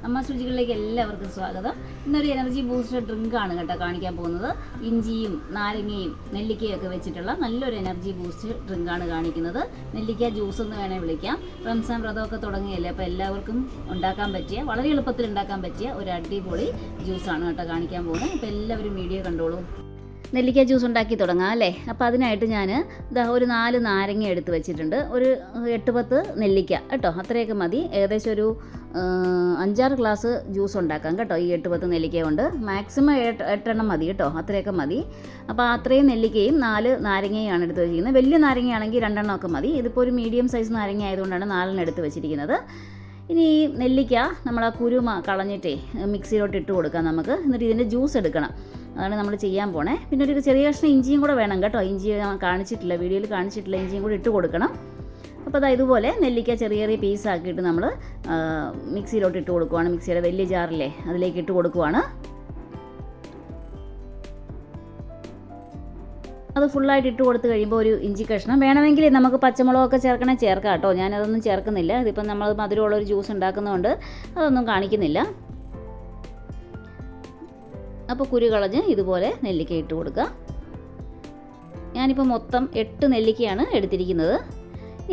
അമ്മ രുചികളിലേക്ക് എല്ലാവർക്കും സ്വാഗതം. ഇന്നൊരു എനർജി ബൂസ്റ്റർ ഡ്രിങ്കാണ് കേട്ടോ കാണിക്കാൻ പോകുന്നത്. ഇഞ്ചിയും നാരങ്ങയും നെല്ലിക്കയും ഒക്കെ വെച്ചിട്ടുള്ള നല്ലൊരു എനർജി ബൂസ്റ്റർ ഡ്രിങ്കാണ് കാണിക്കുന്നത്. നെല്ലിക്ക ജ്യൂസ് എന്ന് വേണേൽ വിളിക്കാം. റംസാൻ വ്രതമൊക്കെ തുടങ്ങിയല്ലേ, അപ്പോൾ എല്ലാവർക്കും ഉണ്ടാക്കാൻ പറ്റിയ, വളരെ എളുപ്പത്തിൽ ഉണ്ടാക്കാൻ പറ്റിയ ഒരു അടിപൊളി ജ്യൂസാണ് കേട്ടോ കാണിക്കാൻ പോകുന്നത്. അപ്പോൾ എല്ലാവരും വീഡിയോ കണ്ടോളൂ. നെല്ലിക്ക ജ്യൂസ് ഉണ്ടാക്കി തുടങ്ങാം അല്ലേ. അപ്പോൾ അതിനായിട്ട് ഞാൻ ഒരു 4 നാരങ്ങ എടുത്ത് വെച്ചിട്ടുണ്ട്. ഒരു 8-10 നെല്ലിക്ക കേട്ടോ, അത്രയൊക്കെ മതി. ഏകദേശം ഒരു 5-6 ഗ്ലാസ് ജ്യൂസ് ഉണ്ടാക്കാം കേട്ടോ ഈ 8-10 നെല്ലിക്ക കൊണ്ട്. മാക്സിമം 8 എണ്ണം മതി കേട്ടോ, അത്രയൊക്കെ മതി. അപ്പോൾ അത്രയും നെല്ലിക്കയും 4 നാരങ്ങയാണ് എടുത്ത് വെച്ചിരിക്കുന്നത്. വലിയ നാരങ്ങയാണെങ്കിൽ 2 എണ്ണമൊക്കെ മതി. ഇതിപ്പോൾ ഒരു മീഡിയം സൈസ് നാരങ്ങ ആയതുകൊണ്ടാണ് 4 എടുത്ത് വെച്ചിരിക്കുന്നത്. ഇനി ഈ നെല്ലിക്ക നമ്മൾ ആ കുരു കളഞ്ഞിട്ടേ മിക്സിയിലോട്ട് ഇട്ട് കൊടുക്കാം നമുക്ക്. എന്നിട്ട് ഇതിൻ്റെ ജ്യൂസ് എടുക്കണം, അതാണ് നമ്മൾ ചെയ്യാൻ പോണേ. പിന്നെ ഒരു ചെറിയ കഷ്ണം ഇഞ്ചിയും കൂടെ വേണം കേട്ടോ. ഇഞ്ചി കാണിച്ചിട്ടില്ല, വീഡിയോയിൽ കാണിച്ചിട്ടില്ല, ഇഞ്ചിയും കൂടി ഇട്ട് കൊടുക്കണം. അപ്പോൾ അതാ ഇതുപോലെ നെല്ലിക്ക ചെറിയ ചെറിയ പീസാക്കിയിട്ട് നമ്മൾ മിക്സിയിലോട്ട് ഇട്ട് കൊടുക്കുവാണ്. മിക്സിയുടെ വലിയ ജാറില്ലേ അതിലേക്ക് ഇട്ട് കൊടുക്കുവാണ്. അത് ഫുള്ളായിട്ട് ഇട്ട് കൊടുത്ത് കഴിയുമ്പോൾ ഒരു ഇഞ്ചി കഷ്ണം വേണമെങ്കിൽ നമുക്ക് പച്ചമുളകൊക്കെ ചേർക്കാം കേട്ടോ. ഞാനതൊന്നും ചേർക്കുന്നില്ല. ഇതിപ്പം നമ്മൾ മധുരമുള്ളൊരു ജ്യൂസ് ഉണ്ടാക്കുന്നതുകൊണ്ട് അതൊന്നും കാണിക്കുന്നില്ല. അപ്പോൾ കുരു കളഞ്ഞ് ഇതുപോലെ നെല്ലിക്ക ഇട്ട് കൊടുക്കുക. ഞാനിപ്പോൾ മൊത്തം 8 നെല്ലിക്കയാണ് എടുത്തിരിക്കുന്നത്.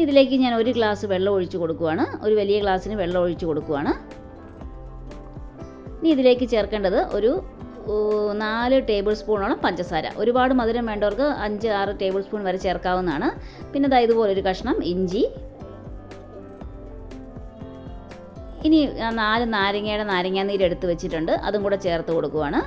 ഇതിലേക്ക് ഞാൻ 1 ഗ്ലാസ് വെള്ളം ഒഴിച്ച് കൊടുക്കുവാണ്. ഒരു വലിയ ഗ്ലാസ്സിന് വെള്ളം ഒഴിച്ച് കൊടുക്കുവാണ്. ഇനി ഇതിലേക്ക് ചേർക്കേണ്ടത് ഒരു 4 ടേബിൾ സ്പൂണോളം പഞ്ചസാര. ഒരുപാട് മധുരം വേണ്ടവർക്ക് 5-6 ടേബിൾ സ്പൂൺ വരെ ചേർക്കാവുന്നതാണ്. പിന്നെ ഇതാ ഇതുപോലെ ഒരു കഷ്ണം ഇഞ്ചി. ഇനി 4 നാരങ്ങാനീര് എടുത്ത് വെച്ചിട്ടുണ്ട്, അതും കൂടെ ചേർത്ത് കൊടുക്കുവാണ്.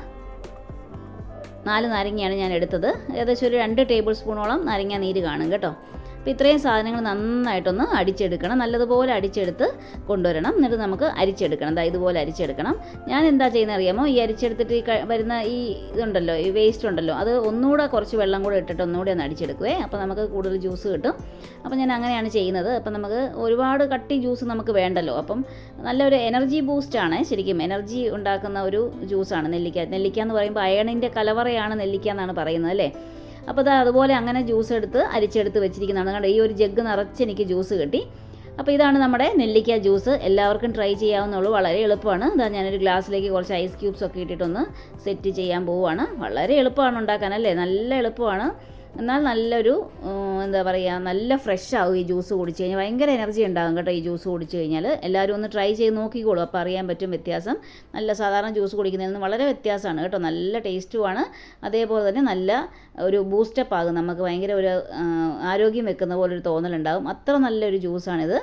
4 നാരങ്ങയാണ് ഞാൻ എടുത്തത്. ഏകദേശം ഒരു 2 ടേബിൾ സ്പൂണോളം നാരങ്ങാനീര് കാണും കേട്ടോ. അപ്പോൾ ഇത്രയും സാധനങ്ങൾ നന്നായിട്ടൊന്ന് അടിച്ചെടുക്കണം, നല്ലതുപോലെ അടിച്ചെടുത്ത് കൊണ്ടുവരണം. എന്നിട്ട് നമുക്ക് അരിച്ചെടുക്കണം. ഇതുപോലെ അരിച്ചെടുക്കണം. ഞാൻ എന്താ ചെയ്യുന്നത് അറിയാമോ, ഈ അരിച്ചെടുത്തിട്ട് വരുന്ന ഈ ഇതുണ്ടല്ലോ, ഈ വേസ്റ്റ് ഉണ്ടല്ലോ, അത് ഒന്നുകൂടെ കുറച്ച് വെള്ളം കൂടെ ഇട്ടിട്ട് ഒന്നുകൂടെ ഒന്ന് അടിച്ചെടുക്കുവേ. അപ്പോൾ നമുക്ക് കൂടുതൽ ജ്യൂസ് കിട്ടും. അപ്പോൾ ഞാൻ അങ്ങനെയാണ് ചെയ്യുന്നത്. അപ്പോൾ നമുക്ക് ഒരുപാട് കട്ടി ജ്യൂസ് നമുക്ക് വേണ്ടല്ലോ. അപ്പം നല്ലൊരു എനർജി ബൂസ്റ്റാണ്, ശരിക്കും എനർജി ഉണ്ടാക്കുന്ന ഒരു ജ്യൂസാണ് നെല്ലിക്ക. നെല്ലിക്ക എന്ന് പറയുമ്പോൾ അയണിൻ്റെ കലവറയാണ് നെല്ലിക്ക എന്നാണ് പറയുന്നത് അല്ലേ. അപ്പോൾ അതുപോലെ അങ്ങനെ ജ്യൂസ് എടുത്ത് അരിച്ചെടുത്ത് വെച്ചിരിക്കുന്നതാണ്. കണ്ടോ, ഈ ഒരു ജഗ്ഗ് നിറച്ച് എനിക്ക് ജ്യൂസ് കിട്ടി. അപ്പോൾ ഇതാണ് നമ്മുടെ നെല്ലിക്ക ജ്യൂസ്. എല്ലാവർക്കും ട്രൈ ചെയ്യാവുന്നുള്ളൂ, വളരെ എളുപ്പമാണ്. ഞാനൊരു ഗ്ലാസ്സിലേക്ക് കുറച്ച് ഐസ് ക്യൂബ്സ് ഒക്കെ ഇട്ടിട്ടൊന്ന് സെറ്റ് ചെയ്യാൻ പോവുകയാണ്. വളരെ എളുപ്പമാണ് ഉണ്ടാക്കാൻ അല്ലേ, നല്ല എളുപ്പമാണ്. എന്നാൽ നല്ലൊരു എന്താ പറയുക, നല്ല ഫ്രഷ് ആവും ഈ ജ്യൂസ് കുടിച്ച് കഴിഞ്ഞാൽ. ഭയങ്കര എനർജി ഉണ്ടാകും കേട്ടോ ഈ ജ്യൂസ് കുടിച്ച് കഴിഞ്ഞാൽ. എല്ലാവരും ഒന്ന് ട്രൈ ചെയ്ത് നോക്കിക്കോളൂ, അപ്പോൾ അറിയാൻ പറ്റും വ്യത്യാസം. നല്ല സാധാരണ ജ്യൂസ് കുടിക്കുന്നതിൽ നിന്ന് വളരെ വ്യത്യാസമാണ് കേട്ടോ. നല്ല ടേസ്റ്റുമാണ്, അതേപോലെ തന്നെ നല്ല ഒരു ബൂസ്റ്റപ്പ് ആകും. നമുക്ക് ഭയങ്കര ഒരു ആരോഗ്യം വെക്കുന്ന പോലൊരു തോന്നലുണ്ടാകും. അത്ര നല്ലൊരു ജ്യൂസാണിത്.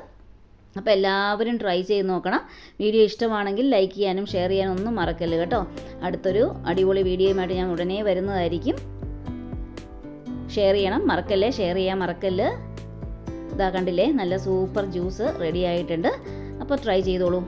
അപ്പോൾ എല്ലാവരും ട്രൈ ചെയ്ത് നോക്കണം. വീഡിയോ ഇഷ്ടമാണെങ്കിൽ ലൈക്ക് ചെയ്യാനും ഷെയർ ചെയ്യാനും ഒന്നും മറക്കല്ല് കേട്ടോ. അടുത്തൊരു അടിപൊളി വീഡിയോയുമായിട്ട് ഞാൻ ഉടനെ വരുന്നതായിരിക്കും. ഷെയർ ചെയ്യണം മറക്കല്ലേ, ഷെയർ ചെയ്യാൻ മറക്കല്ല്. ഇതാ കണ്ടില്ലേ, നല്ല സൂപ്പർ ജ്യൂസ് റെഡി ആയിട്ടുണ്ട്. അപ്പോൾ ട്രൈ ചെയ്തോളൂ.